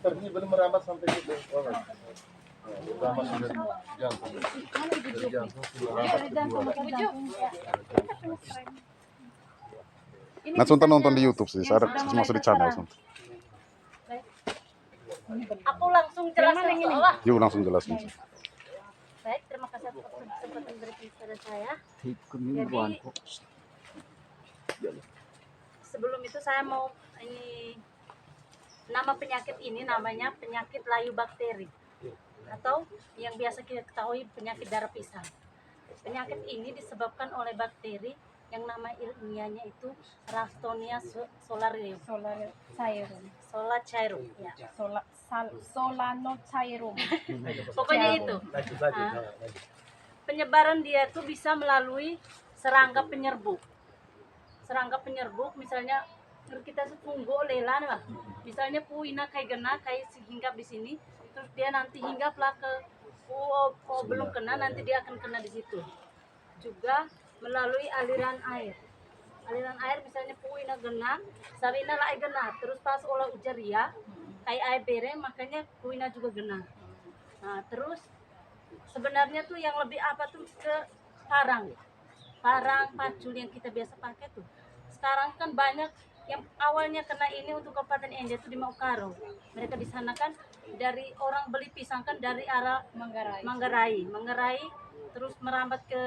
Ini belum merambat sampai ke bawah. Merambat dari jantung. Dari jantung merambat ke dua. Nah, Sunta nonton di YouTube sih, saya masuk di channel Sunta. Aku langsung jelaskan soalnya. Yuk langsung jelasin. Baik, terima kasih atas kesempatan berikan kepada saya. Jadi sebelum itu saya mau ini nama penyakit ini namanya penyakit layu bakteri atau yang biasa kita ketahui penyakit darah pisang. Penyakit ini disebabkan oleh bakteri yang nama ilmiahnya itu Ralstonia solarium. Solacairum. Ya. Solanocairum. Pokoknya itu. Penyebaran dia tuh bisa melalui serangga penyerbuk. Serangga penyerbuk misalnya kita tunggu lelan lah. Misalnya puina kayak gena kayak hinggap di sini, terus dia nanti hinggaplah ke belum kena nanti dia akan kena di situ. Juga melalui aliran air. Aliran air misalnya puina gena, sabina lah gena, terus pas olah ujaria kayak air bere makanya puina juga gena. Nah, terus sebenarnya tuh yang lebih apa tuh ke parang pacul yang kita biasa pakai tuh. Sekarang kan banyak yang awalnya kena ini untuk Kabupaten Ende itu di Maukaro. Mereka di sana kan dari orang beli pisang kan dari arah Manggarai, terus merambat ke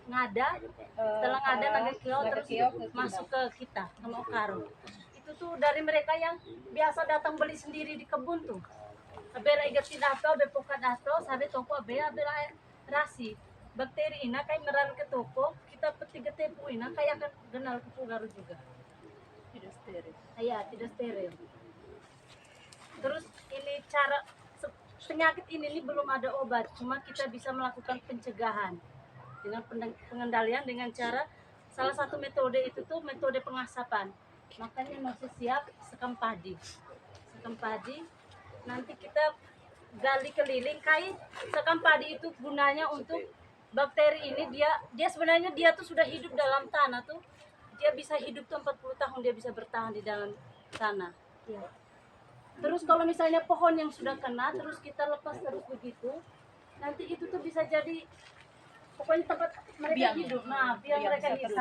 Ngada, setelah Ngada Nagakio terus masuk ke kita ke Maukaro. Itu tuh dari mereka yang biasa datang beli sendiri di kebun tuh. Abera igati dato, bepoka dato, sabi toko abera rasi. Bakteri ina kayak meral ke toko, kita petik tepu ina kayak akan kenal ke Pugaru juga. Tidak steril. Iya, tidak steril. Terus ini cara penyakit ini belum ada obat, cuma kita bisa melakukan pencegahan dengan pengendalian dengan cara salah satu metode itu tuh metode pengasapan. Makanya masih siap sekam padi. Sekam padi nanti kita gali keliling kain sekam padi itu gunanya untuk bakteri ini dia sebenarnya dia tuh sudah hidup dalam tanah tuh dia bisa hidup tuh 40 tahun dia bisa bertahan di dalam tanah ya. Terus kalau misalnya pohon yang sudah kena terus kita lepas terus begitu nanti itu tuh bisa jadi pokoknya tempat mereka hidup. Nah biar mereka hidup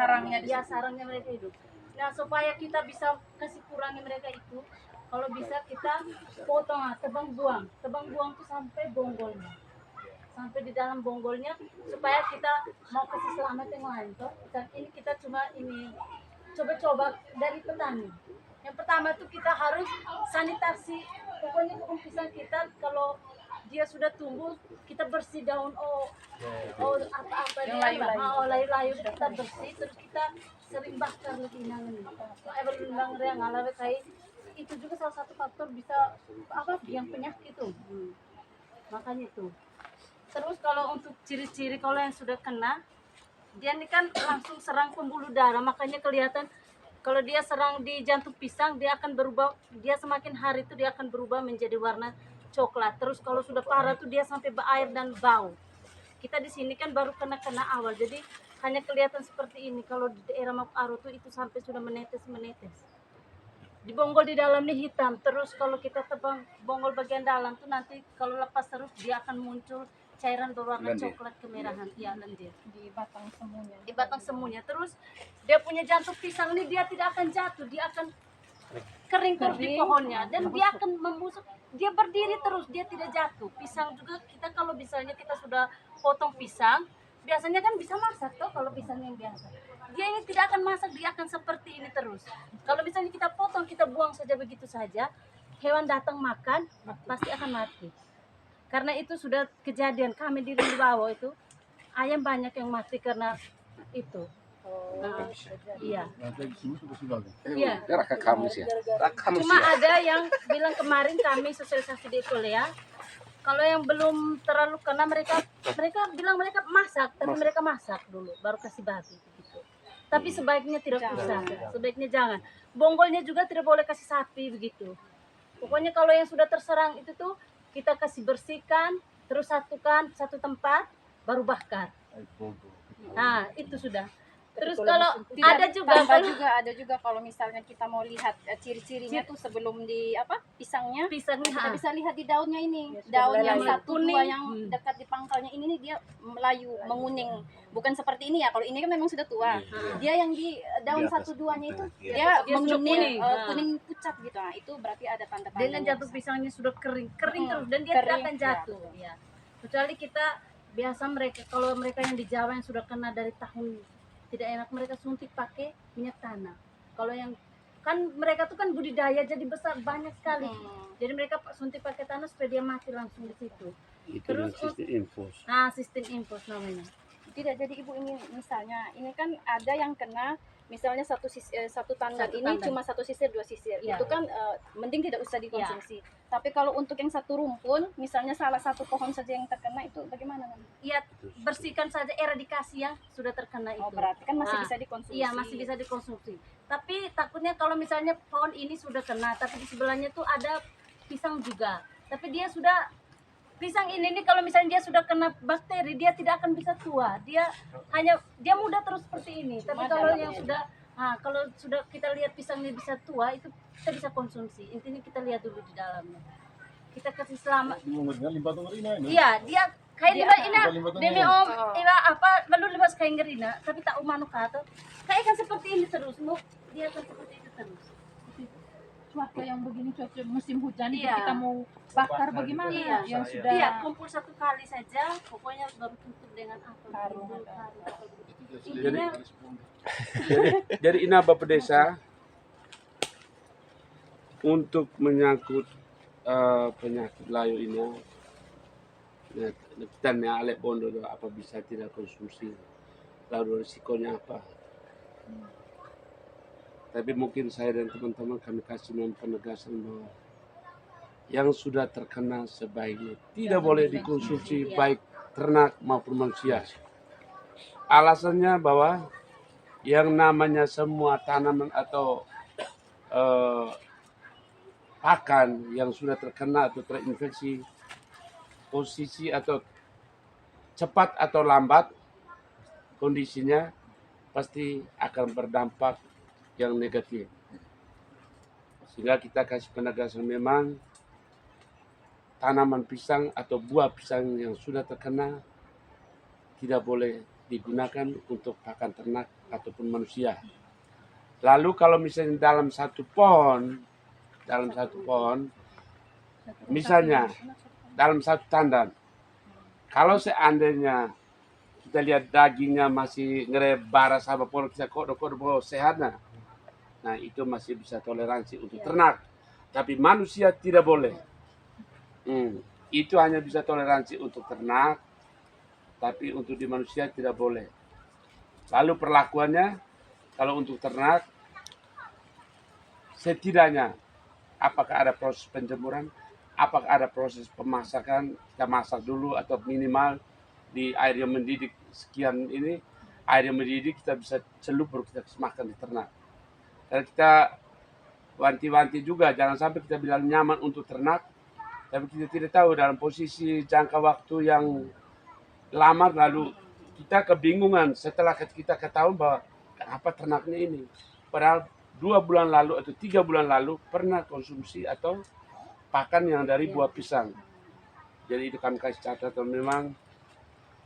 sarangnya mereka hidup. Nah supaya kita bisa kasih kurangi mereka itu kalau bisa kita potong tebang buang tuh sampai bonggolnya sampai di dalam bonggolnya supaya kita mau kasih selamat yang lain toh. Dan ini kita cuma ini coba-coba dari petani. Yang pertama tuh kita harus sanitasi pokoknya pohon pisang kita kalau dia sudah tumbuh kita bersih daun apa-apa dia layu-layu kita bersih terus kita sering bakar lebih nangan belum yang ngalawe kayak itu juga salah satu faktor bisa apa yang penyakit tuh makanya itu. Terus kalau untuk ciri-ciri kalau yang sudah kena dia ini kan langsung serang pembuluh darah makanya kelihatan kalau dia serang di jantung pisang dia akan berubah dia semakin hari itu dia akan berubah menjadi warna coklat. Terus kalau sudah parah tuh dia sampai berair dan bau. Kita di sini kan baru kena awal jadi hanya kelihatan seperti ini. Kalau di daerah Maukaro tuh itu sampai sudah menetes. Di bonggol di dalamnya hitam. Terus kalau kita tebang bonggol bagian dalam tuh nanti kalau lepas terus dia akan muncul cairan berwarna coklat kemerahan ya lendir Di batang semuanya. di batang semuanya. Terus dia punya jantung pisang ini dia tidak akan jatuh, dia akan kering terus di pohonnya dan dia akan membusuk. Dia berdiri terus, dia tidak jatuh. Pisang juga kita kalau misalnya kita sudah potong pisang, biasanya kan bisa masak toh kalau pisang yang biasa. Dia ini tidak akan masak, dia akan seperti ini terus. Kalau misalnya kita potong, kita buang saja begitu saja, hewan datang makan pasti akan mati. Karena itu sudah kejadian kami di bawah itu ayam banyak yang mati karena itu. Iya. Iya. Cuma ada yang bilang kemarin kami sosialisasi di kuliah, kalau yang belum terlalu kena mereka bilang mereka masak, tapi mereka masak dulu baru kasih babi begitu. Tapi sebaiknya tidak usah, sebaiknya jangan. Bonggolnya juga tidak boleh kasih sapi begitu. Pokoknya kalau yang sudah terserang itu tuh kita kasih bersihkan, terus satukan satu tempat, baru bakar. Nah itu sudah. Terus kalau ada juga ada juga kalau misalnya kita mau lihat ciri-cirinya tuh sebelum di pisangnya kita bisa lihat di daunnya ini, daun yang satu dua yang dekat di pangkalnya ini nih dia melayu menguning, bukan seperti ini ya. Kalau ini kan memang sudah tua, dia yang di daun satu duanya itu dia menguning kuning pucat gitu. Nah itu berarti ada tanda-tanda dengan jatuh pisangnya sudah kering terus dan dia tidak akan jatuh ya. Kecuali kita biasa kalau mereka yang di Jawa yang sudah kena dari tahun tidak enak, mereka suntik pakai minyak tanah. Kalau yang kan mereka tuh kan budidaya jadi besar banyak sekali. Jadi mereka suntik pakai tanah supaya dia mati langsung di situ. Itu Terus sistem infus. Nah, sistem infus namanya. Tidak, jadi Ibu ini misalnya ini kan ada yang kena misalnya satu tandan ini cuma satu sisir dua sisir, itu kan mending tidak usah dikonsumsi. Tapi kalau untuk yang satu rumpun misalnya salah satu pohon saja yang terkena itu bagaimana? Iya, bersihkan saja, eradikasi yang sudah terkena itu. Berarti kan masih bisa dikonsumsi. Iya, masih bisa dikonsumsi. Tapi takutnya kalau misalnya pohon ini sudah kena tapi di sebelahnya tuh ada pisang juga, tapi dia sudah pisang ini nih kalau misalnya dia sudah kena bakteri dia tidak akan bisa tua, dia muda terus seperti ini. Tapi kalau yang sudah kalau sudah kita lihat pisangnya bisa tua itu kita bisa konsumsi. Intinya kita lihat dulu di dalamnya, kita kasih selamat. Iya, dia kayak demi om belum lepas kayak ngerina tapi tak umanu kato kayak kan seperti ini terus dia akan seperti itu terus. Cuaca yang begini, cuaca musim hujan kita mau bakar bagaimana? Yang sudah kumpul satu kali saja, pokoknya baru tutup dengan karung. Jadi ini Bapak Desa untuk menyangkut penyakit layu ini, dan alek bondo apa bisa tidak konsumsi, lalu risikonya apa? Tapi mungkin saya dan teman-teman kami kasih penegasan bahwa yang sudah terkena sebaiknya tidak boleh dikonsumsi baik ternak maupun manusia. Alasannya bahwa yang namanya semua tanaman atau pakan yang sudah terkena atau terinfeksi, posisi atau cepat atau lambat kondisinya pasti akan berdampak yang negatif. Sehingga kita kasih penegasan memang tanaman pisang atau buah pisang yang sudah terkena tidak boleh digunakan untuk pakan ternak ataupun manusia. Lalu kalau misalnya dalam satu pohon, misalnya dalam satu tandan, kalau seandainya kita lihat dagingnya masih ngerebara sama pohon kita kode sehatnya, nah itu masih bisa toleransi untuk ternak, tapi manusia tidak boleh. Itu hanya bisa toleransi untuk ternak, tapi untuk di manusia tidak boleh. Lalu perlakuannya kalau untuk ternak, setidaknya apakah ada proses penjemuran, apakah ada proses pemasakan, kita masak dulu atau minimal di air yang mendidih sekian ini, air yang mendidih kita bisa celup baru kita makan di ternak. Dan kita wanti-wanti juga jangan sampai kita bilang nyaman untuk ternak, tapi kita tidak tahu dalam posisi jangka waktu yang lama lalu kita kebingungan setelah kita ketahui bahwa kenapa ternaknya ini. Padahal 2 bulan lalu atau 3 bulan lalu pernah konsumsi atau pakan yang dari buah pisang. Jadi itu kami kasih catatan memang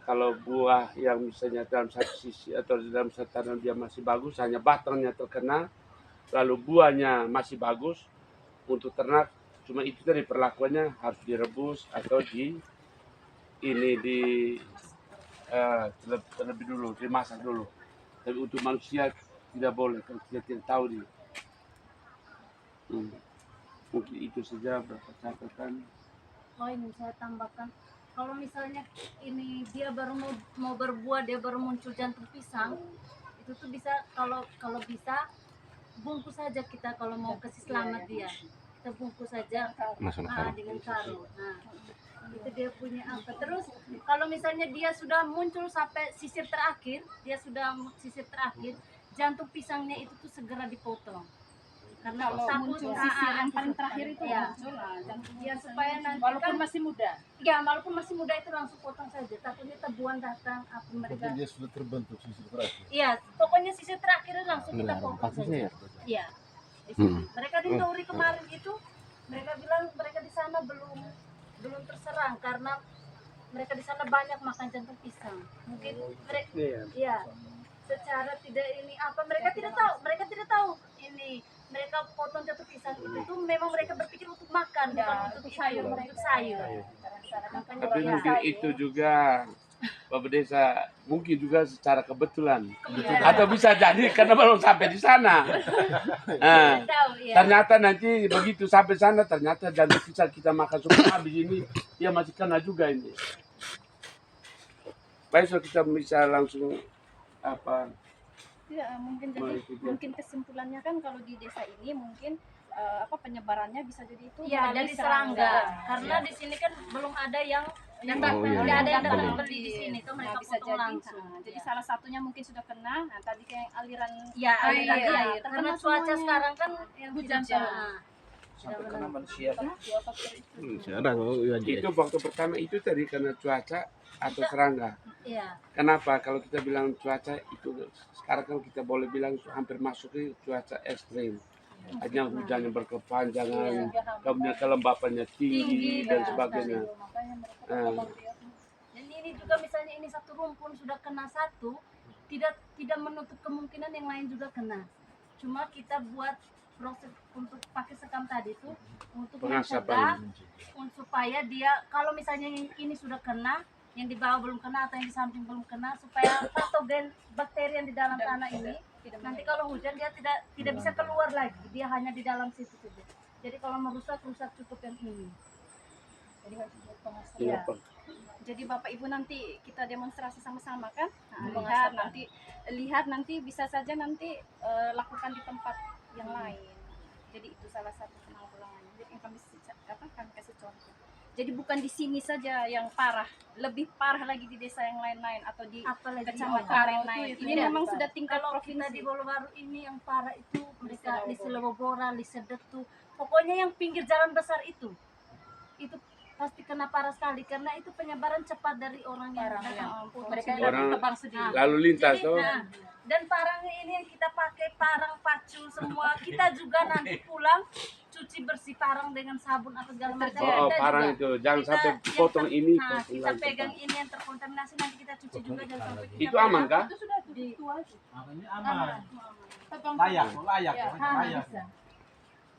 kalau buah yang misalnya dalam satu sisi atau dalam satu tanam dia masih bagus, hanya batangnya terkena, lalu buahnya masih bagus untuk ternak, cuma itu tadi perlakuannya harus direbus atau terlebih dulu, dimasak dulu. Tapi untuk manusia tidak boleh kalau kita tidak tahu dia. Mungkin itu saja berapa catatan. Ini saya tambahkan, kalau misalnya ini dia baru mau berbuah, dia baru muncul jantung pisang, itu tuh bisa kalau bisa bungkus saja kita kalau mau kasih selamat dia, kita bungkus saja dengan karung. Itu dia punya apa. Terus kalau misalnya dia sudah muncul sampai sisir terakhir, jantung pisangnya itu tuh segera dipotong. Karena Kalau takut muncul sisir yang paling terakhir itu muncul lah. ya supaya nanti Walaupun kan masih muda. ya walaupun masih muda itu langsung potong saja. Takutnya tebuan datang apa mereka. Tapi dia sudah terbentuk sisi terakhir. Iya, pokoknya sisi terakhir itu langsung kita potong saja. Iya. Mereka di Tauri kemarin itu mereka bilang mereka di sana belum terserang karena mereka di sana banyak makan jantung pisang. Mungkin mereka iya secara tidak ini apa mereka tidak tahu ini mereka potong jantung pisang itu tuh memang mereka berpikir untuk makan bukan untuk sayur untuk sayur. Makanya Tapi mungkin itu juga Bapak Desa mungkin juga secara kebetulan atau bisa jadi karena belum sampai di sana. Nah, tahu ya. ternyata nanti begitu sampai sana ternyata jangan bisa kita makan semua habis ini dia masih kena juga ini. Baik, so kita bisa langsung apa? Ya, mungkin kesimpulannya kan kalau di desa ini mungkin penyebarannya bisa jadi itu Iya, melalui dari serangga. Karena di sini kan belum ada yang datang, tidak ada yang datang beli di sini tuh mereka bisa potong jadi langsung. jadi salah satunya mungkin sudah kena. Nah, tadi kayak aliran Ya, aliran air, air. Karena terkena cuaca semuanya. sekarang kan yang Hujan tidak Sampai kena manusia. Itu waktu pertama itu tadi karena cuaca atau serangga. Iya. Kenapa? Kalau kita bilang cuaca itu sekarang kan kita boleh bilang hampir masuk ke cuaca ekstrim. Hanya hujannya berkepanjangan, kemudian kelembapannya tinggi dan sebagainya. Nah, Dan ini juga misalnya ini satu rumpun sudah kena satu, tidak menutup kemungkinan yang lain juga kena. Cuma kita buat proses untuk pakai sekam tadi itu untuk mencegah supaya dia kalau misalnya yang ini sudah kena, yang di bawah belum kena atau yang di samping belum kena supaya patogen bakteri yang di dalam tanah ini nanti kalau hujan dia tidak bisa keluar lagi, dia hanya di dalam situ saja. Jadi kalau rusak cukup yang ini. Jadi harus buat pengasapan. iya, Pak. Jadi Bapak Ibu nanti kita demonstrasi sama-sama kan? Nah, lihat nanti bisa saja nanti lakukan di tempat yang lain. Jadi itu salah satu penanggulangannya. Jadi yang kami kasih contoh. Jadi bukan di sini saja yang parah, lebih parah lagi di desa yang lain-lain atau di kecamatan lain. Ini memang sudah tingkat kalau kita provinsi. di Bolobaru ini yang parah itu mereka di Selewobora, di Sedetu, pokoknya yang pinggir jalan besar itu pasti kena parah sekali karena itu penyebaran cepat dari orang yang Mereka Orang yang tebang sendiri. lalu lintas Jadi, tuh. dan parangnya ini yang kita pakai parang pacul semua kita juga nanti pulang cuci bersih parang dengan sabun atau segala macam. Oh, Kita parang juga- itu jangan kita sampai yang potong ini. Nah, potong kita lagi. pegang ini yang terkontaminasi nanti kita cuci juga jangan sampai kita Itu aman kah? Itu sudah itu aja. Aman. Tebang Layak, layak, Ya, layak. bisa.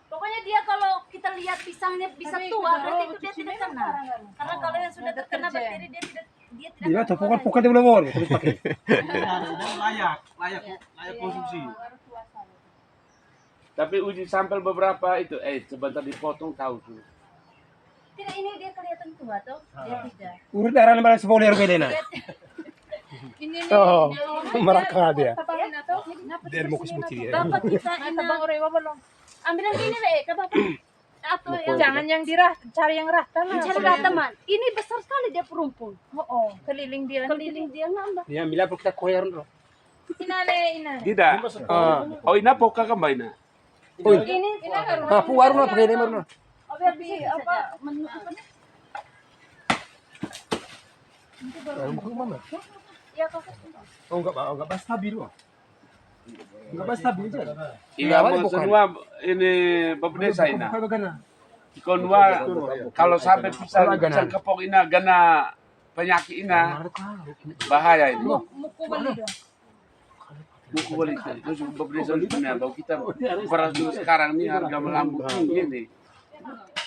pokoknya dia kalau kita lihat pisangnya bisa Tapi tua kalau berarti itu dia cuci tidak memang kena parang-parang. karena kalau yang sudah terkena deterjen. bakteri dia tidak Iya, akan pokoknya keluar pokoknya di Ulawon terus pakai. Layak, layak, layak konsumsi. Tapi uji sampel beberapa itu, sebentar dipotong tahu tuh. lagi. Tidak ini dia kelihatan tua tuh dia tidak Urut darah nih malah sepolir bedena. Ini Oh, meraka dia. Tabangin na to. Dia mau kusmuti dia. bapak kita Nah, ini tabang orewa belum. ambil yang ini deh ke bapak atau yang Jangan yang dirah, cari yang rata lah. cari teman ini besar sekali dia perumpun Oo, keliling dia. keliling dia nambah Ya, bila kita koyer no. Ina. Tidak. Ah, Oh, ina poka kan mbak ina? ini ah, puar no pakai lemur no. biar bisa apa Bukan mana? ya kok Oh, enggak pas stabil loh. Enggak pas stabil aja. Iya, mau semua ini Bapak Desa ina. Bukan bagana. Konwa kalau sampai pisang kepok ina gana penyakit ina bahaya ini. Muku beli dong. Buku beli itu Bapak Desa punya bahwa kita beras dulu sekarang ini harga melambung tinggi nih.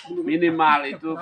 Minimal itu